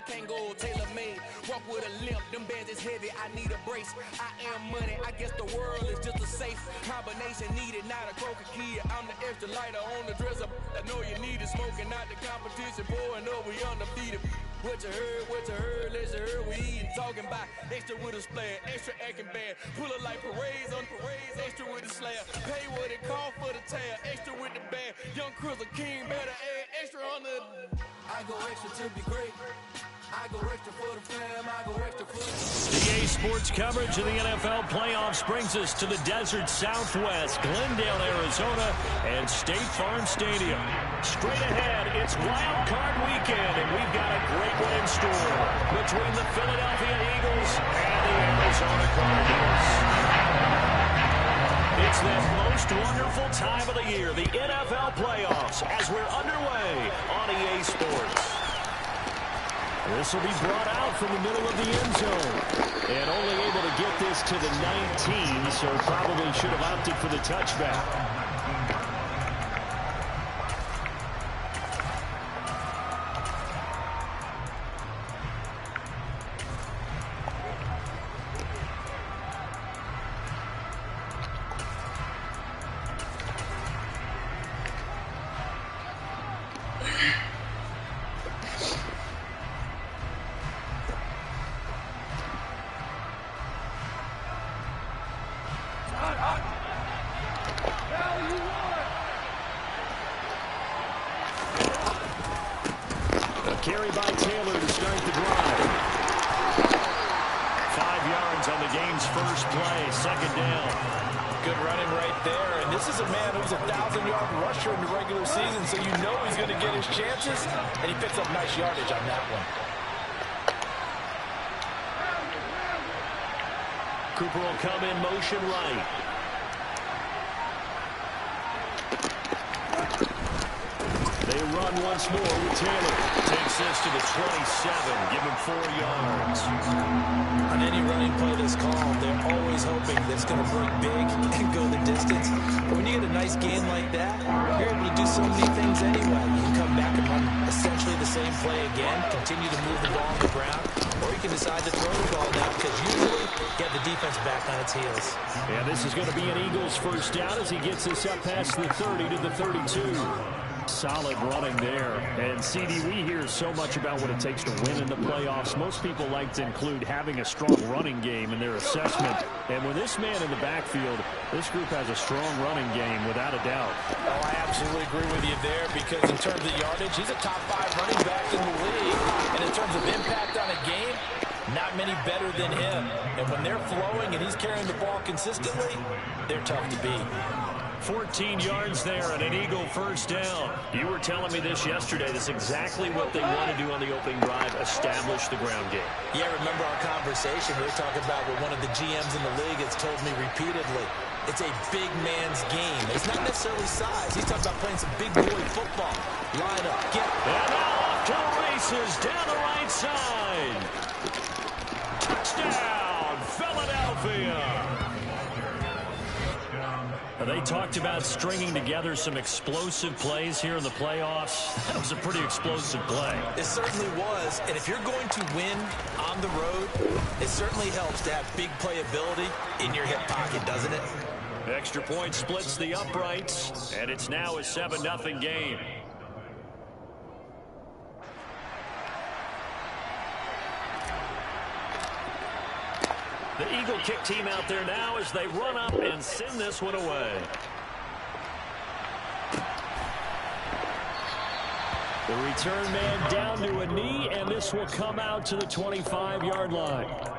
Tango, tailor-made. Walk with a limp, them bands is heavy, I need a brace. I am money, I guess the world is just a safe combination needed, not a coca key. I'm the extra lighter on the dresser. I know you need it, smoking out the competition, pouring up, we undefeated. What you heard, let's hear we eatin', talking about extra with a splash, extra acting bad, pull it like parades on parades, extra with the slab, pay what it cost for the tab, extra with the band, young Chris a king, better add extra on the. I go extra to be great. I go extra for the fam, I go extra for the... EA Sports coverage of the NFL playoffs brings us to the desert Southwest, Glendale, Arizona, and State Farm Stadium. Straight ahead, it's Wild Card Weekend, and we've got a great one in store between the Philadelphia Eagles and the Arizona Cardinals. It's that most wonderful time of the year, the NFL playoffs, as we're underway on EA Sports. This will be brought out from the middle of the end zone. And only able to get this to the 19, so probably should have opted for the touchback. Carry by Taylor to start the drive. 5 yards on the game's first play, second down. Good running right there, and this is a man who's a 1,000-yard rusher in the regular season, so you know he's going to get his chances, and he picks up nice yardage on that one. Cooper will come in motion right. They run once more with Taylor. Takes this to the 27. Give him 4 yards. On any running play that's called, they're always hoping that it's going to break big and go the distance. But when you get a nice gain like that, you're able to do so many things anyway. You can come back and run essentially the same play again, continue to move the ball on the ground, or you can decide to throw the ball down because usually you have the defense back on its heels. Yeah, this is going to be an Eagles first down as he gets this up past the 30 to the 32. Solid running there. And, CD, we hear so much about what it takes to win in the playoffs. Most people like to include having a strong running game in their assessment. And with this man in the backfield, this group has a strong running game without a doubt. Oh, I absolutely agree with you there because in terms of yardage, he's a top 5 running back in the league. And in terms of impact on a game, not many better than him. And when they're flowing and he's carrying the ball consistently, they're tough to beat. 14 yards there and an Eagle first down. You were telling me this yesterday. That's exactly what they want to do on the opening drive, establish the ground game. Yeah, remember our conversation. We were talking about what one of the GMs in the league has told me repeatedly. It's a big man's game. It's not necessarily size. He's talking about playing some big boy football. Line up, get it. And now off to the races down the right side. Touchdown, Philadelphia. They talked about stringing together some explosive plays here in the playoffs. That was a pretty explosive play. It certainly was. And if you're going to win on the road, it certainly helps to have big playability in your hip pocket, doesn't it? Extra point splits the uprights, and it's now a 7-0 game. The Eagle kick team out there now as they run up and send this one away. The return man down to a knee, and this will come out to the 25-yard line.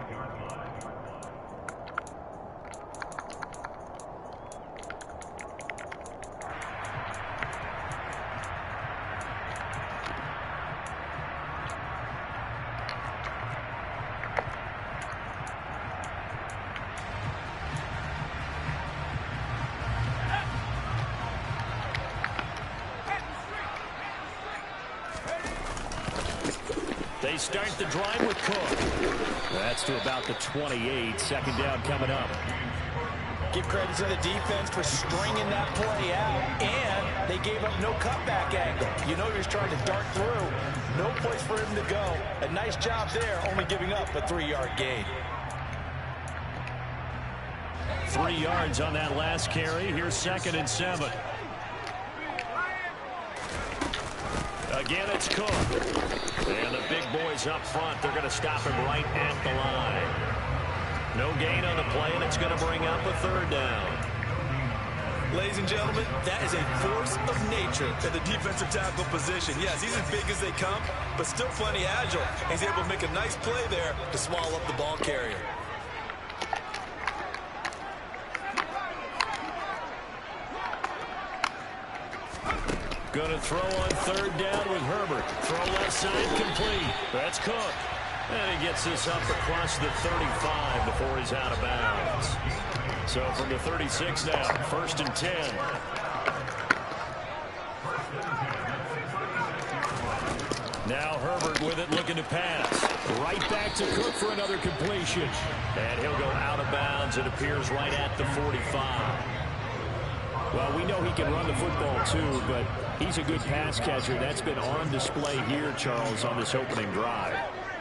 They start the drive with Cook. That's to about the 28. Second down coming up. Give credit to the defense for stringing that play out, and They gave up no cutback angle. You know he was trying to dart through. No place for him to go. A nice job there, only giving up a 3-yard gain. 3 yards on that last carry. Here's 2nd and 7. Again, it's Cook. And the big boys up front, they're going to stop him right at the line. No gain on the play, and it's going to bring up a 3rd down. Ladies and gentlemen, that is a force of nature at the defensive tackle position. Yes, he's as big as they come, but still plenty agile. He's able to make a nice play there to swallow up the ball carrier. Going to throw on 3rd down with Herbert. Throw left side complete. That's Cook. And he gets this up across the 35 before he's out of bounds. So from the 36 now, 1st and 10. Now Herbert with it, looking to pass. Right back to Cook for another completion. And he'll go out of bounds. It appears right at the 45. Well, we know he can run the football too, but he's a good pass catcher. That's been on display here, Charles, on this opening drive.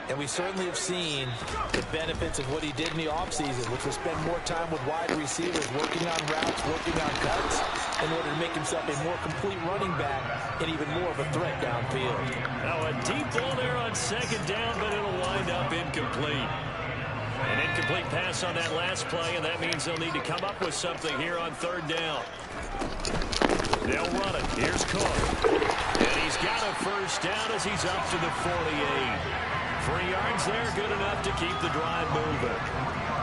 And we certainly have seen the benefits of what he did in the offseason, which was spend more time with wide receivers, working on routes, working on cuts, in order to make himself a more complete running back and even more of a threat downfield. Now a deep ball there on 2nd down, but it'll wind up incomplete. An incomplete pass on that last play, and that means they'll need to come up with something here on 3rd down. They'll run it. Here's Cook. And he's got a 1st down as he's up to the 48. 3 yards there, good enough to keep the drive moving.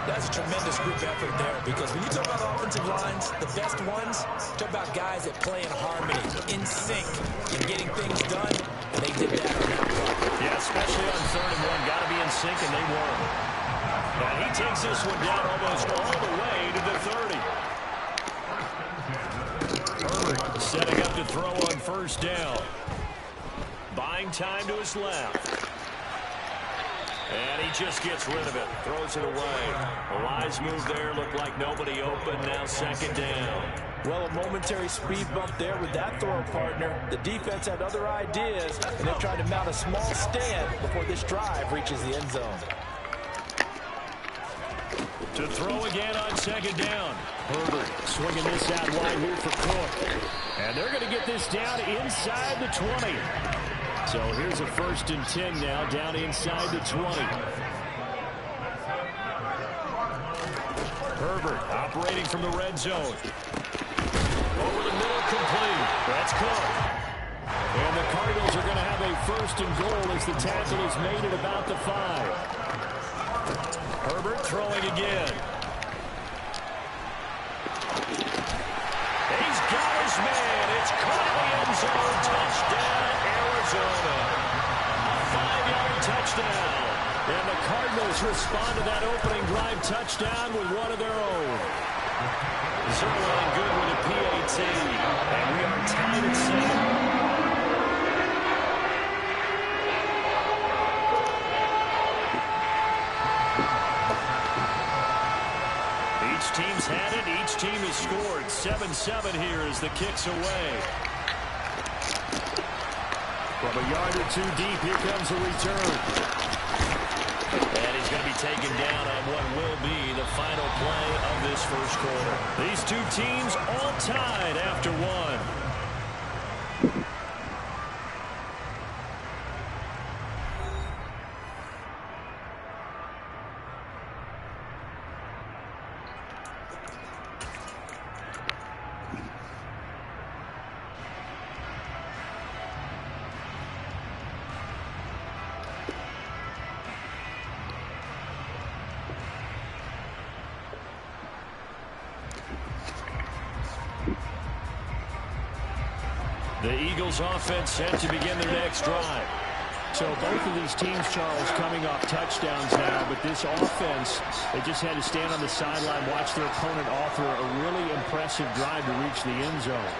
That's a tremendous group effort there, because when you talk about offensive lines, the best ones, talk about guys that play in harmony, in sync, and getting things done, and they did that on that play. Yeah, especially on 3rd and 1. Got to be in sync, and they were. And he takes this one down almost all the way to the 30. Setting up to throw on 1st down. Buying time to his left. And he just gets rid of it. Throws it away. A wise move there. Looked like nobody open. Now 2nd down. Well, a momentary speed bump there with that throw partner. The defense had other ideas, and they're trying to mount a small stand before this drive reaches the end zone. To throw again on 2nd down. Herbert swinging this out wide here for Cook. And they're going to get this down inside the 20. So here's a 1st and 10 now, down inside the 20. Herbert operating from the red zone. Over the middle, complete. That's Cook. And the Cardinals are going to have a 1st and goal as the tackle is made at about the 5. Herbert throwing again. He's got his man. It's caught in the end zone. Touchdown, Arizona. A 5-yard touchdown. And the Cardinals respond to that opening drive touchdown with one of their own. Zerline good with a PAT. And we are tied at 7. Each team's had it. Each team has scored. 7-7 here as the kick's away. From a yard or 2 deep, here comes a return. And he's going to be taken down on what will be the final play of this 1st quarter. These 2 teams all tied after 1. The Eagles offense set to begin their next drive. So both of these teams, Charles, coming off touchdowns now, but this offense, they just had to stand on the sideline, watch their opponent author a really impressive drive to reach the end zone.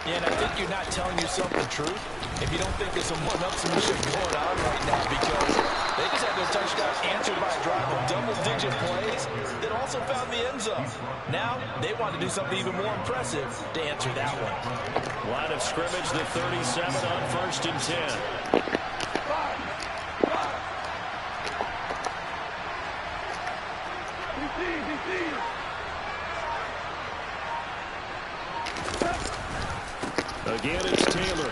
Yeah, and I think you're not telling yourself the truth if you don't think there's some one-upsmanship going on right now, because they just had their touchdown answered by a drive of double-digit plays that also found the end zone. Now, they want to do something even more impressive to answer that one. Line of scrimmage, the 37 on 1st and 10. Again, it's Taylor.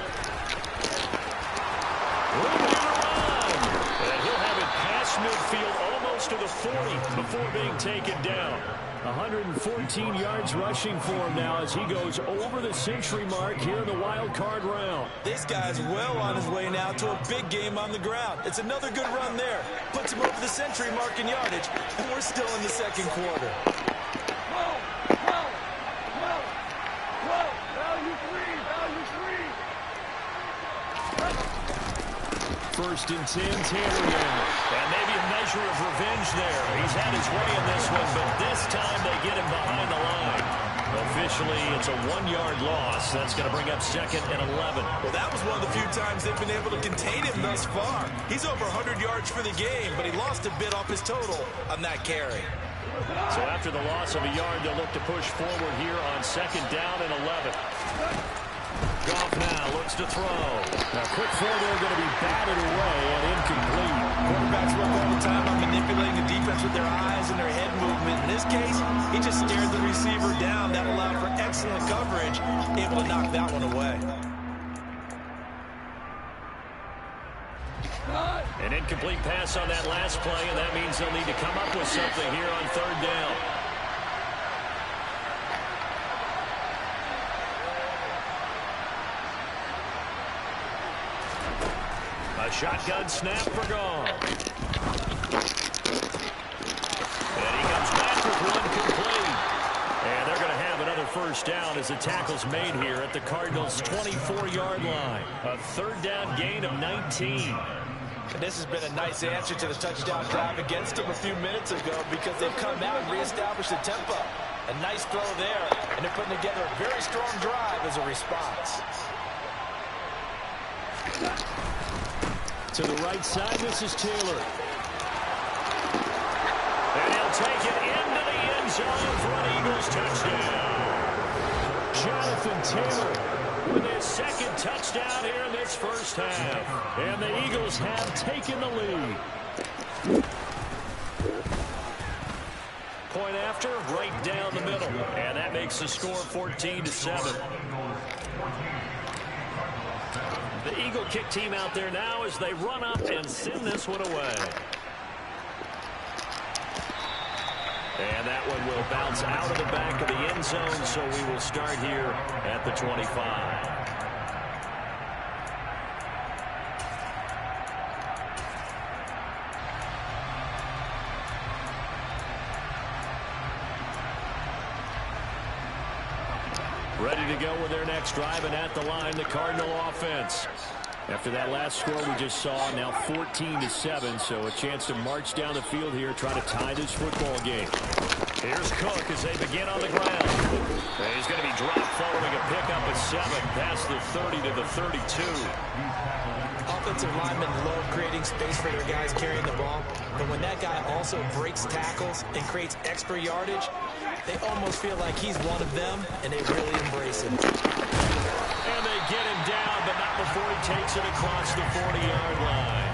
Moving it around. And he'll have it past midfield almost to the 40 before being taken down. 114 yards rushing for him now as he goes over the century mark here in the wild card round. This guy's well on his way now to a big game on the ground. It's another good run there. Puts him over the century mark in yardage, and we're still in the second quarter. First and 10, Taylor now. And maybe a measure of revenge there. He's had his way in this one, but this time they get him behind the line. Officially, it's a 1-yard loss. That's going to bring up 2nd and 11. Well, that was one of the few times they've been able to contain him thus far. He's over 100 yards for the game, but he lost a bit off his total on that carry. So after the loss of a yard, they'll look to push forward here on 2nd down and 11. Goff now looks to throw. Now, quick throw there going to be batted away and incomplete. Quarterbacks work all the time on manipulating the defense with their eyes and their head movement. In this case, he just stared the receiver down. That allowed for excellent coverage, able to knock that one away. An incomplete pass on that last play, and that means they'll need to come up with something here on 3rd down. A shotgun snap for Goff. And he comes back with one complete. And they're going to have another first down as the tackle's made here at the Cardinals' 24-yard line. A 3rd down gain of 19. And this has been a nice answer to the touchdown drive against them a few minutes ago because they've come out and reestablished the tempo. A nice throw there, and they're putting together a very strong drive as a response. To the right side, this is Taylor. And he'll take it into the end zone for an Eagles touchdown. Jonathan Taylor with his 2nd touchdown here in this first half. And the Eagles have taken the lead. Point after, right down the middle. And that makes the score 14-7. The Eagle kick team out there now as they run up and send this one away. And that one will bounce out of the back of the end zone, so we will start here at the 25. Ready to go with their next drive, and at the line, the Cardinal offense. After that last score we just saw, now 14-7, so a chance to march down the field here, try to tie this football game. Here's Cook as they begin on the ground. And he's going to be dropped following a pickup of 7 past the 30 to the 32. Offensive linemen love creating space for their guys carrying the ball, but when that guy also breaks tackles and creates extra yardage, they almost feel like he's one of them, and they really embrace him. And they get him down, but not before he takes it across the 40-yard line.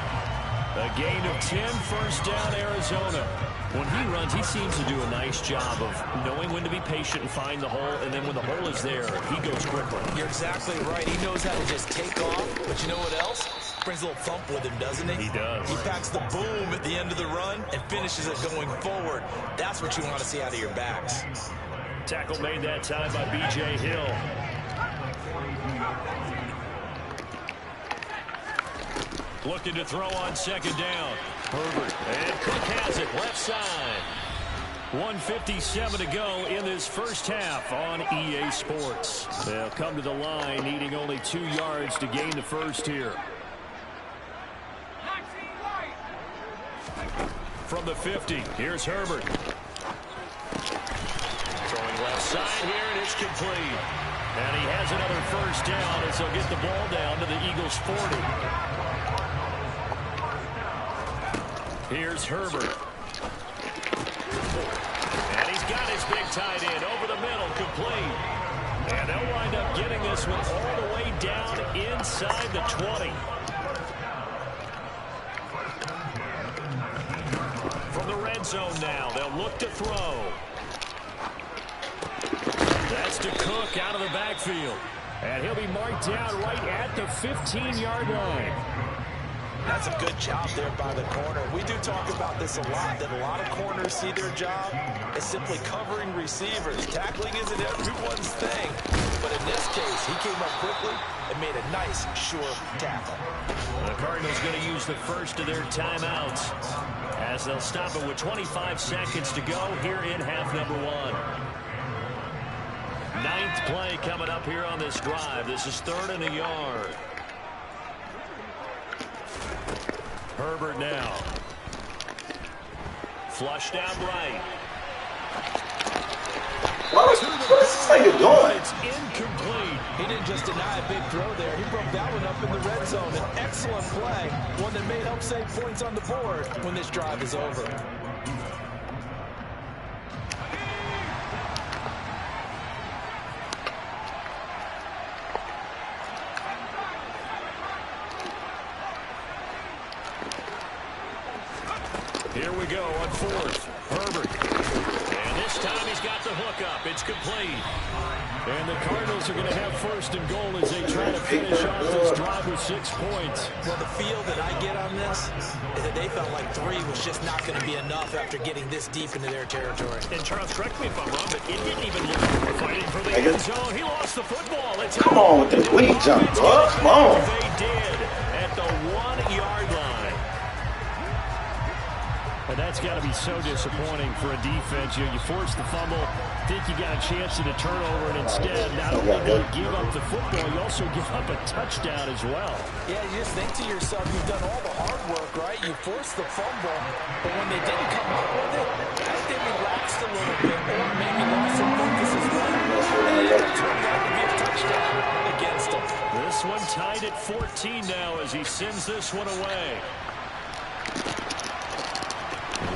A gain of 10, first down, Arizona. When he runs, he seems to do a nice job of knowing when to be patient and find the hole, and then when the hole is there, he goes quickly. You're exactly right. He knows how to just take off, but you know what else? Brings a little thump with him, doesn't he? He does. He packs the boom at the end of the run and finishes it going forward. That's what you want to see out of your backs. Tackle made that time by B.J. Hill. Looking to throw on 2nd down. Herbert. And Cook has it left side. 1:57 to go in this first half on EA Sports. They'll come to the line needing only 2 yards to gain the first here. From the 50, here's Herbert. Throwing left side here, and it's complete. And he has another first down as they'll get the ball down to the Eagles' 40. Here's Herbert. And he's got his big tight end over the middle, complete. And they'll wind up getting this one all the way down inside the 20. From the red zone now, they'll look to throw. That's to Cook out of the backfield. And he'll be marked down right at the 15-yard line. That's a good job there by the corner. We do talk about this a lot, that a lot of corners see their job as simply covering receivers. Tackling isn't everyone's thing. But in this case, he came up quickly and made a nice, sure tackle. The Cardinals going to use the first of their timeouts as they'll stop it with 25 seconds to go here in half number 1. 9th play coming up here on this drive. This is 3rd and a yard. Herbert now. Flushed out right. What is this nigga doing? It's incomplete. He didn't just deny a big throw there. He broke that one up in the red zone. An excellent play. One that may help save points on the board when this drive is over. Here we go on 4th. Herbert. And this time he's got the hook up. It's complete. And the Cardinals are going to have 1st and goal as they try to finish off this drive with 6 points. Well, the feel that I get on this is that they felt like 3 was just not going to be enough after getting this deep into their territory. And Charles, correct me if I'm wrong, but it didn't even look like we're fighting for the end zone. He lost the football. Come on with the weak jump, bro. Come on. They did at the 1-yard line. And that's got to be so disappointing for a defense. You force the fumble, think you got a chance at a turnover, and instead, not only do you give up the football, you also give up a touchdown as well. Yeah, you just think to yourself, you've done all the hard work, right? You forced the fumble, but when they didn't come up with it, I think they relaxed a little bit, or maybe lost some focus as well. And it turned out to be a touchdown against them. This one tied at 14 now as he sends this one away.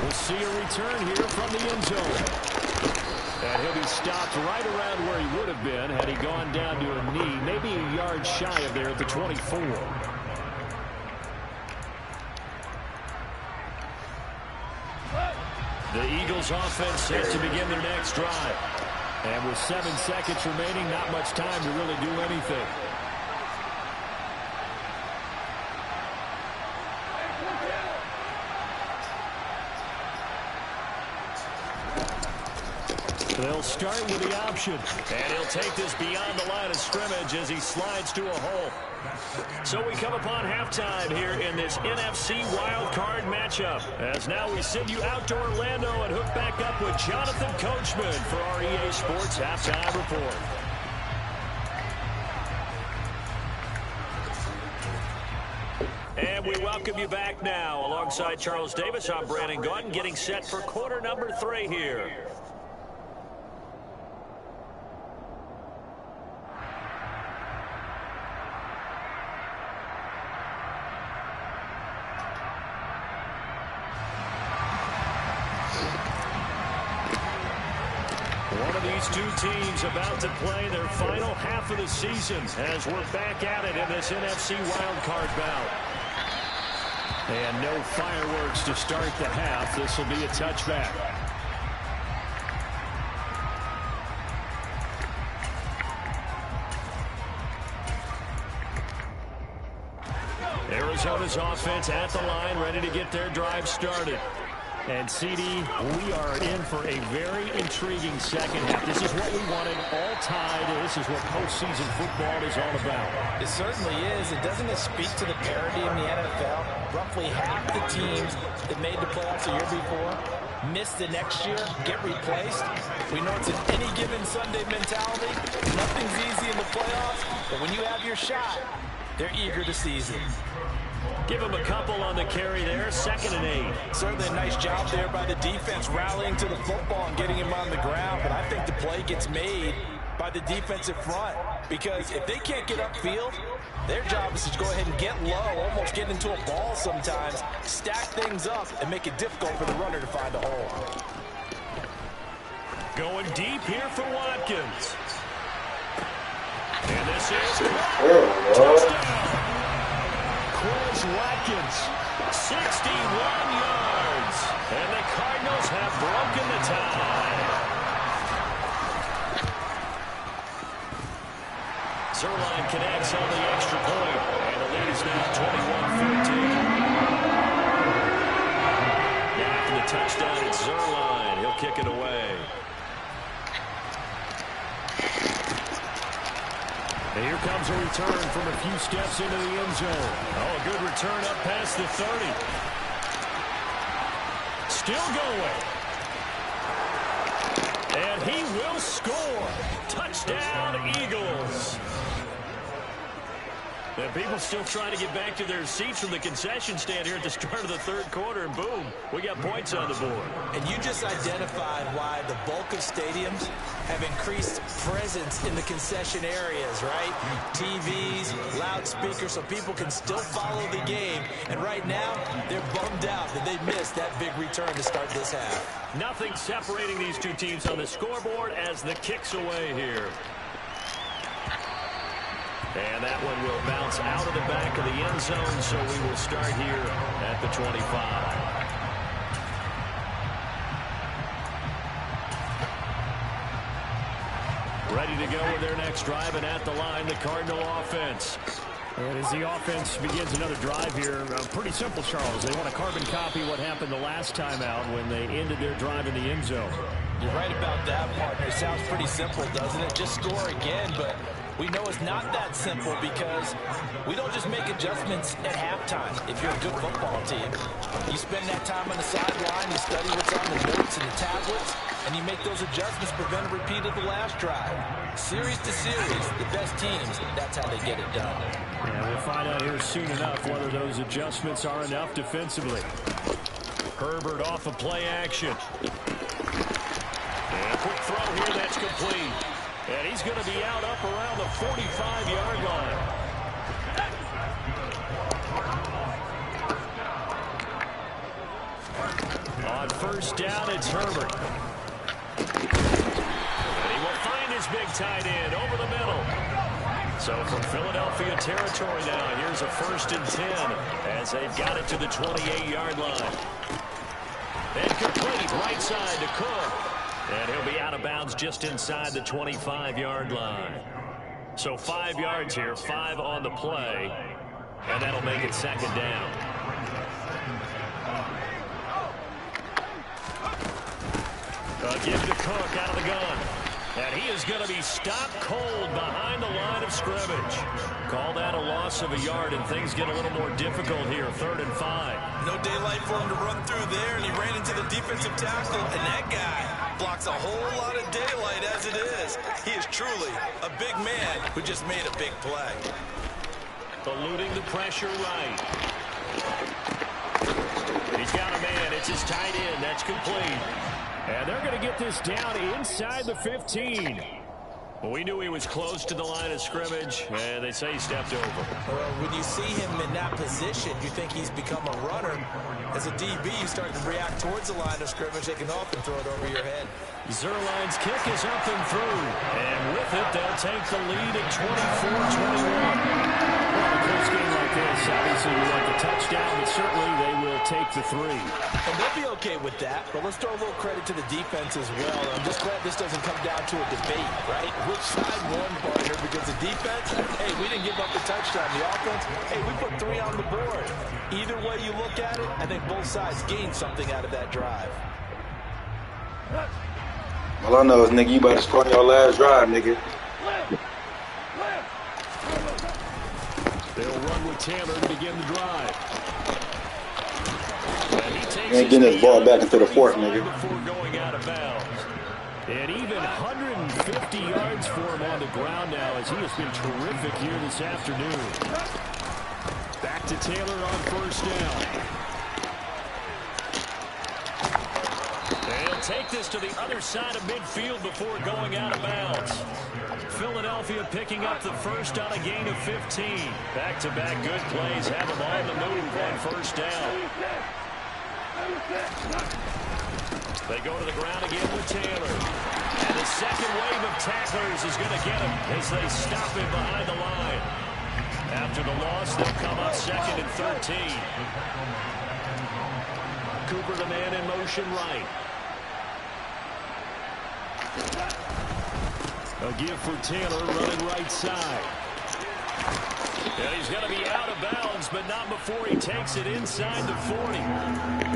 We'll see a return here from the end zone. And he'll be stopped right around where he would have been had he gone down to a knee, maybe a yard shy of there at the 24. The Eagles offense set to begin their next drive. And with 7 seconds remaining, not much time to really do anything. They'll start with the option. And he'll take this beyond the line of scrimmage as he slides to a hole. So we come upon halftime here in this NFC wildcard matchup. As now we send you out to Orlando and hook back up with Jonathan Coachman for our EA Sports Halftime Report. And we welcome you back now. Alongside Charles Davis, I'm Brandon Gaudin, getting set for quarter number 3 here. One of these two teams about to play their final half of the season as we're back at it in this NFC wildcard bout. And no fireworks to start the half. This will be a touchback. Arizona's offense at the line, ready to get their drive started. And, CD, we are in for a very intriguing second half. This is what we wanted, all tied. This is what postseason football is all about. It certainly is. And doesn't it speak to the parity in the NFL? Roughly half the teams that made the playoffs the year before miss the next year, get replaced. We know it's an any given Sunday mentality. Nothing's easy in the playoffs, but when you have your shot, they're eager to seize it. Give him a couple on the carry there, 2nd and 8. Certainly a nice job there by the defense rallying to the football and getting him on the ground, but I think the play gets made by the defensive front, because if they can't get upfield, their job is to go ahead and get low, almost get into a ball sometimes, stack things up, and make it difficult for the runner to find a hole. Going deep here for Watkins. And this is touchdown. Quez Watkins, 61 yards. And the Cardinals have broken the tie. Zuerlein connects on the extra point, and the lead is now 21-14. Now for the touchdown, it's Zuerlein. He'll kick it away. And here comes a return from a few steps into the end zone. Oh, a good return up past the 30. Still going. And he will score. Touchdown, Eagles. And people still trying to get back to their seats from the concession stand here at the start of the third quarter, and boom, we got points on the board. And you just identified why the bulk of stadiums have increased presence in the concession areas, right? TVs, loudspeakers, so people can still follow the game. And right now, they're bummed out that they missed that big return to start this half. Nothing separating these two teams on the scoreboard as the kick's away here. And that one will bounce out of the back of the end zone, so we will start here at the 25. Ready to go with their next drive, and at the line, the Cardinal offense. And as the offense begins another drive here, pretty simple, Charles. They want to carbon copy what happened the last time out when they ended their drive in the end zone. You're right about that, partner. It sounds pretty simple, doesn't it? Just score again, but we know it's not that simple because we don't just make adjustments at halftime. If you're a good football team, you spend that time on the sideline, you study what's on the notes and the tablets, and you make those adjustments, prevent a repeat of the last drive. Series to series, the best teams, that's how they get it done. Yeah, we'll find out here soon enough whether those adjustments are enough defensively. Herbert off of play action. And a quick throw here, that's complete. And he's going to be out up around the 45-yard line. On first down, it's Herbert. And he will find his big tight end over the middle. So from Philadelphia territory now, here's a 1st and 10 as they've got it to the 28-yard line. And complete right side to Cook. And he'll be out of bounds just inside the 25-yard line. So 5 yards here, 5 on the play, and that'll make it 2nd down. Give to Cook out of the gun. And he is going to be stopped cold behind the line of scrimmage. Call that a loss of a yard, and things get a little more difficult here, 3rd and 5. No daylight for him to run through there, and he ran into the defensive tackle, and that guy blocks a whole lot of daylight as it is. He is truly a big man who just made a big play. Eluding the pressure right. He's got a man. It's his tight end. That's complete. And they're going to get this down inside the 15. Well, we knew he was close to the line of scrimmage, and they say he stepped over. Well, when you see him in that position, you think he's become a runner. As a DB, you start to react towards the line of scrimmage. They can often throw it over your head. Zuerlein's kick is up and through. And with it, they'll take the lead at 24-21. Well, a close game like this, obviously we want the touchdown, but certainly they will take the 3. And they'll be okay with that, but let's throw a little credit to the defense as well. I'm just glad this doesn't come down to a debate, right? Which side won, partner? Because the defense, hey, we didn't give up the touchdown. The offense, hey, we put 3 on the board. Either way you look at it, I think both sides gained something out of that drive. All I know is, nigga, you better score on your last drive, nigga. They'll run with Taylor to begin the drive. And he takes You ain't getting this ball back into the 4th, nigga. Before going out of bounds. And even 150 yards for him on the ground now as he has been terrific here this afternoon. Back to Taylor on first down. And take this to the other side of midfield before going out of bounds. Philadelphia picking up the first on a gain of 15. Back-to-back good plays have them on the move on first down. They go to the ground again with Taylor. And the second wave of tacklers is going to get him as they stop him behind the line. After the loss, they'll come up second and 13. Cooper, the man in motion right. A give for Taylor running right side. And he's going to be out of bounds, but not before he takes it inside the 40.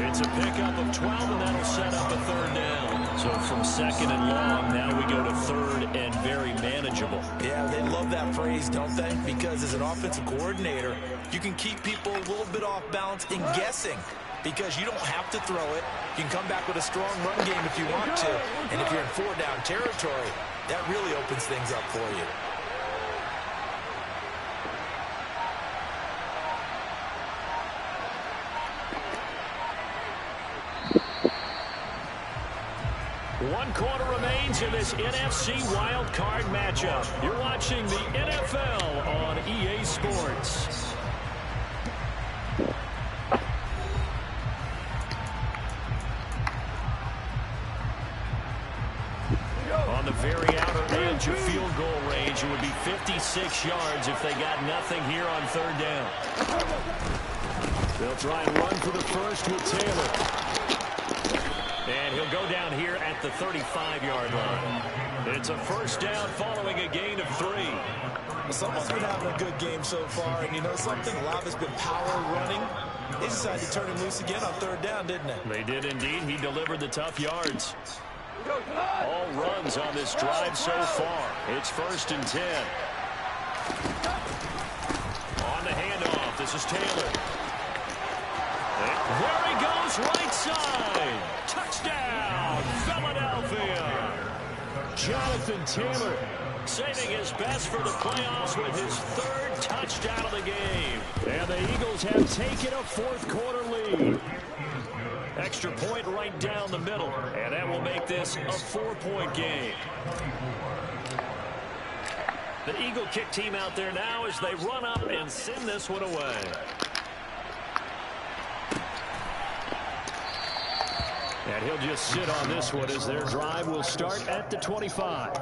It's a pickup of 12, and that'll set up a third down. So from second and long, now we go to third and very manageable. Yeah, they love that phrase, don't they? Because as an offensive coordinator, you can keep people a little bit off balance in guessing. Because you don't have to throw it. You can come back with a strong run game if you want to. And if you're in four-down territory, that really opens things up for you. One quarter remains in this NFC Wild Card matchup. You're watching the NFL on EA Sports. On the very outer edge of field goal range, it would be 56 yards if they got nothing here on third down. They'll try and run for the first with Taylor. And he'll go down here at the 35-yard line. It's a first down following a gain of 3. Someone's been having a good game so far, and you know something? A lot has been power running. They decided to turn him loose again on third down, didn't they? They did indeed. He delivered the tough yards. All runs on this drive so far. It's 1st and 10. On the handoff, this is Taylor. And there he goes, right side. Touchdown, Philadelphia. Jonathan Taylor saving his best for the playoffs with his 3rd touchdown of the game. And the Eagles have taken a 4th quarter lead. Extra point right down the middle, and that will make this a 4-point game. The Eagle kick team out there now as they run up and send this one away. And he'll just sit on this one as their drive will start at the 25.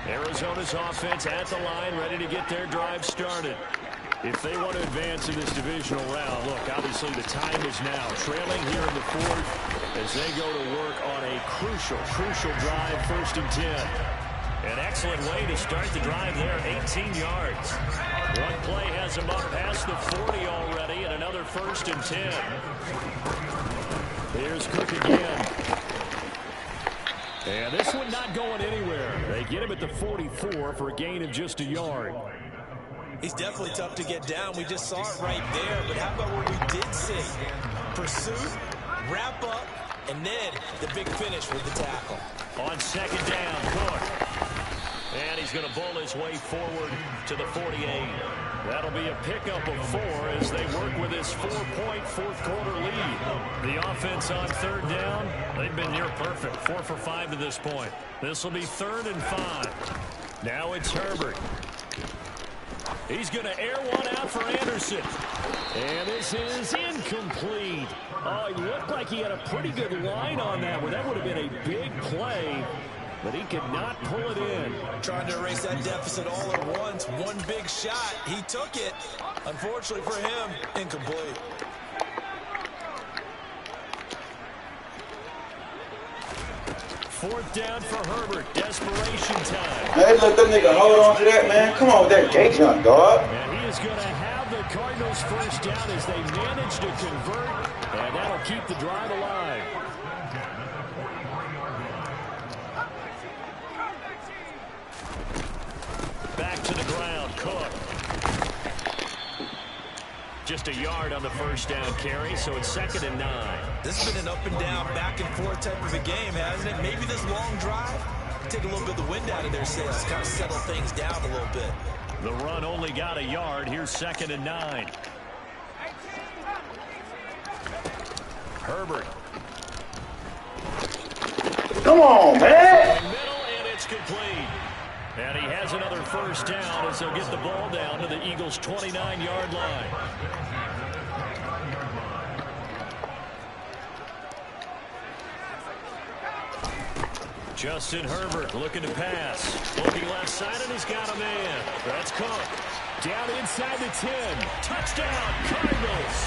Arizona's offense at the line, ready to get their drive started. If they want to advance in this divisional round, look, obviously the time is now. Trailing here in the 4th as they go to work on a crucial drive, 1st and 10. An excellent way to start the drive there, 18 yards. One play has them up past the 40 already, and another 1st and 10. Here's Cook again. And this one not going anywhere. They get him at the 44 for a gain of just a yard. He's definitely tough to get down. We just saw it right there. But how about what we did see? Pursuit, wrap up, and then the big finish with the tackle. On 2nd down, Cook. And he's going to bull his way forward to the 48. That'll be a pickup of 4 as they work with this 4-point 4th quarter lead. The offense on 3rd down, they've been near perfect. 4 for 5 to this point. This will be 3rd and 5. Now it's Herbert. He's going to air one out for Anderson. And this is incomplete. Oh, he looked like he had a pretty good line on that one. That would have been a big play. But he could not pull it in. Trying to erase that deficit all at once. One big shot. He took it. Unfortunately for him, incomplete. Fourth down for Herbert. Desperation time. Man, let that nigga hold on to that, man. Come on with that gate jump, dog. And he is going to have the Cardinals first down as they manage to convert. And that'll keep the drive alive. Back to the ground, Cook. Just a yard on the first down carry, so it's 2nd and 9. This has been an up and down, back and forth type of a game, hasn't it? Maybe this long drive, take a little bit of the wind out of their sails, kind of settle things down a little bit. The run only got a yard. Here's 2nd and 9. Herbert. Come on, man. Middle, and it's complete. And he has another first down as they'll get the ball down to the Eagles' 29-yard line. Justin Herbert looking to pass. Looking left side, and he's got a man. That's Cook. Down inside the 10. Touchdown, Cardinals.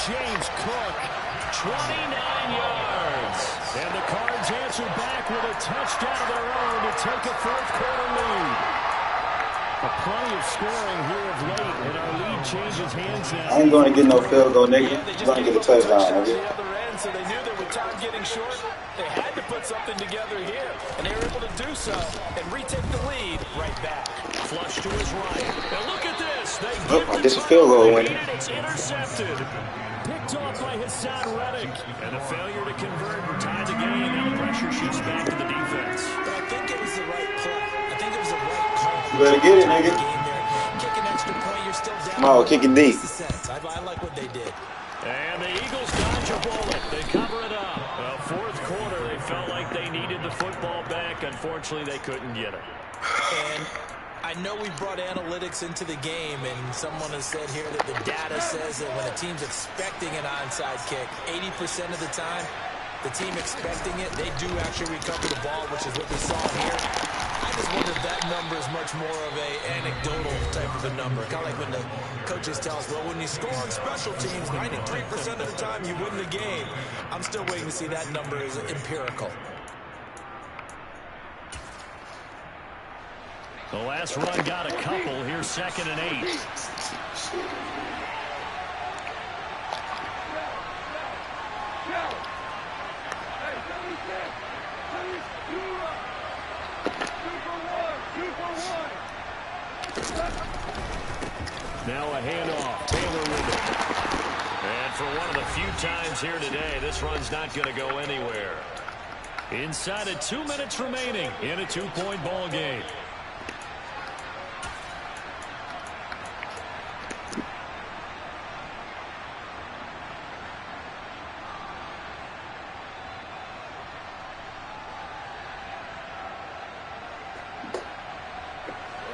James Cook, 29 yards. And the Cards answer back with a touchdown of their own to take a fourth-quarter lead. Plenty of scoring here of late, and our lead changes hands now. I ain't going to get no field goal, nigga. I'm going to get a touchdown, nigga. So they knew that with time getting short, they had to put something together here, and they were able to do so and retake the lead right back. Flush to his right. And look at this. They I guess a field goal win. It's intercepted. Picked off by Hassan Reddick. And a failure to convert tied the game. Now the pressure shifts back to the defense. But I think it was the right play. I think it was the right call. You better get it, nigga. Kick an extra point, you're still down. Come on, kick it deep. I like what they did. And the Eagles dodge a bullet. They cover it up. Fourth quarter, they felt like they needed the football back. Unfortunately, they couldn't get it. And I know we brought analytics into the game, and someone has said here that the data says that when a team's expecting an onside kick, 80% of the time, the team expecting it, they do actually recover the ball, which is what we saw here. I just wonder if that number is much more of a anecdotal type of a number. Kind of like when the coaches tell us, well, when you score on special teams, 93% of the time you win the game. I'm still waiting to see that number is empirical. The last run got a couple. Here's 2nd and 8. Now a handoff. Taylor with it. And for one of the few times here today, this run's not going to go anywhere. Inside of 2 minutes remaining in a 2-point ball game.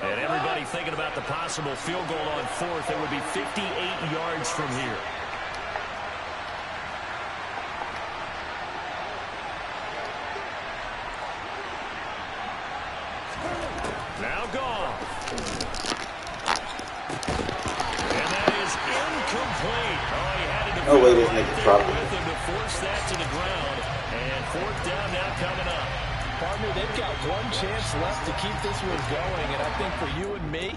And everybody thinking about the possible field goal on fourth. It would be 58 yards from here. Now gone. And that is incomplete. Oh, he had to No way this nigga dropped it. with him to force that to the ground. And fourth down now coming up. Partner, they've got one chance left to keep this one going, and I think for you and me,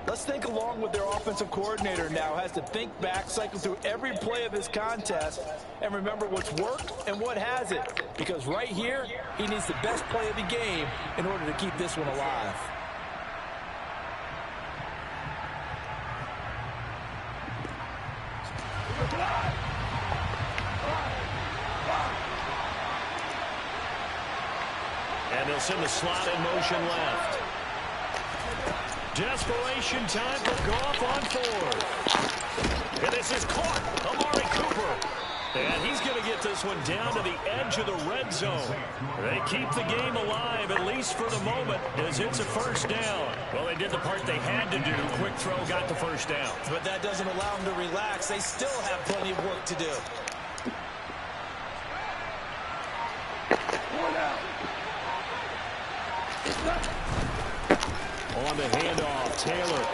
let's think along with their offensive coordinator now. Has to think back, cycle through every play of this contest, and remember what's worked and what hasn't. Because right here, he needs the best play of the game in order to keep this one alive. And they'll send the slot in motion left. Desperation time for Goff on fourth. And this is caught. Amari Cooper. And he's going to get this one down to the edge of the red zone. They keep the game alive, at least for the moment, as it's a first down. Well, they did the part they had to do. Quick throw got the first down. But that doesn't allow them to relax. They still have plenty of work to do. On the handoff, Taylor.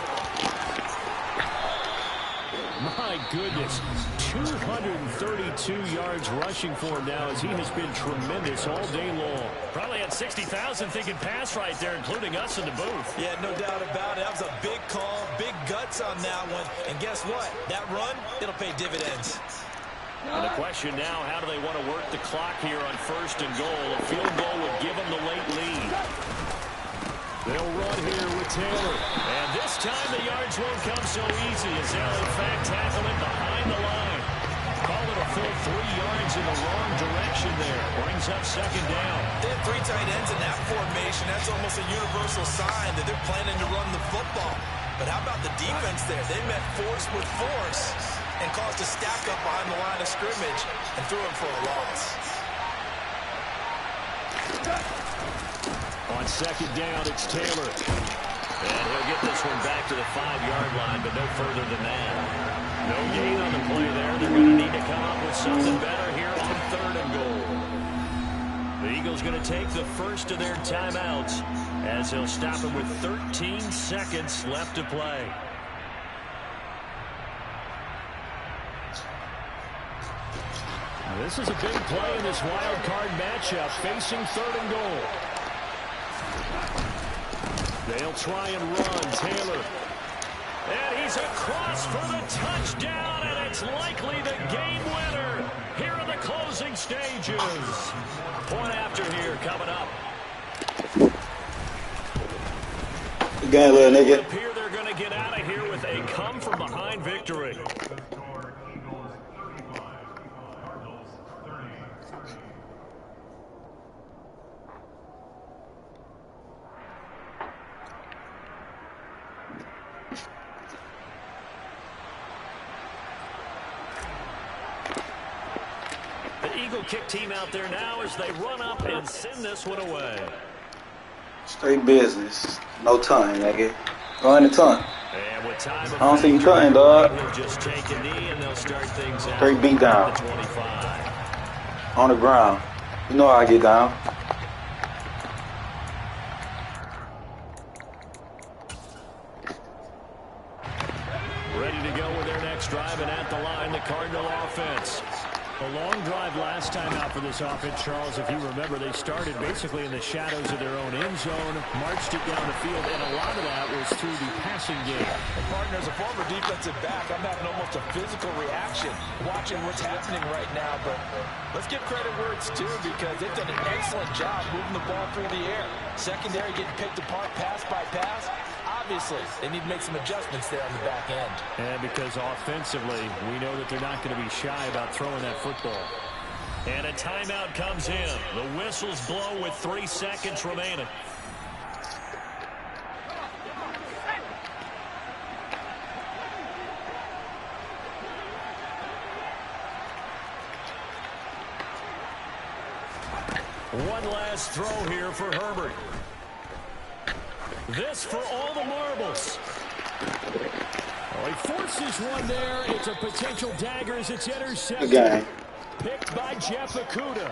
My goodness, 232 yards rushing for him now as he has been tremendous all day long. Probably had 60,000 thinking pass right there, including us in the booth. Yeah, no doubt about it. That was a big call, big guts on that one. And guess what? That run, it'll pay dividends. And the question now, how do they want to work the clock here on first and goal? A field goal would give them the late lead. They'll run here with Taylor. And this time the yards won't come so easy as they'll in fact tackle it behind the line. Call it a full 3 yards in the wrong direction there. Brings up second down. They have 3 tight ends in that formation. That's almost a universal sign that they're planning to run the football. But how about the defense there? They met force with force and caused a stack up behind the line of scrimmage and threw him for a loss. On second down, it's Taylor. And he'll get this one back to the 5-yard line, but no further than that. No gain on the play there. They're going to need to come up with something better here on 3rd and goal. The Eagles going to take the first of their timeouts as they'll stop it with 13 seconds left to play. This is a big play in this wild card matchup, facing 3rd and goal. They'll try and run. Taylor. And he's across for the touchdown, and it's likely the game winner here in the closing stages. Point after here coming up. Good game, little nigga. It appear they're going to get out of here with a come-from-behind victory. Eagle kick team out there now as they run up and send this one away. Straight business. No time, nigga. Go in the time. And with time I don't see you cutting, dog. He'll just take a knee and they'll start things out. Straight beat down. The 25. On the ground. You know how I get down. Ready to go with their next drive, and at the line, the Cardinal offense. A long drive last time out for this offense, Charles. If you remember, they started basically in the shadows of their own end zone, marched it down the field, and a lot of that was through the passing game. And partner, as a former defensive back, I'm having almost a physical reaction watching what's happening right now. But let's give credit where it's due, because they've done an excellent job moving the ball through the air. Secondary getting picked apart pass by pass. Obviously, they need to make some adjustments there on the back end. And because offensively, we know that they're not going to be shy about throwing that football. And a timeout comes in. The whistles blow with 3 seconds remaining. One last throw here for Herbert. This for all the marbles. Well, he forces one there. It's a potential dagger as it's intercepted. Good game. Picked by Jeff Okudah.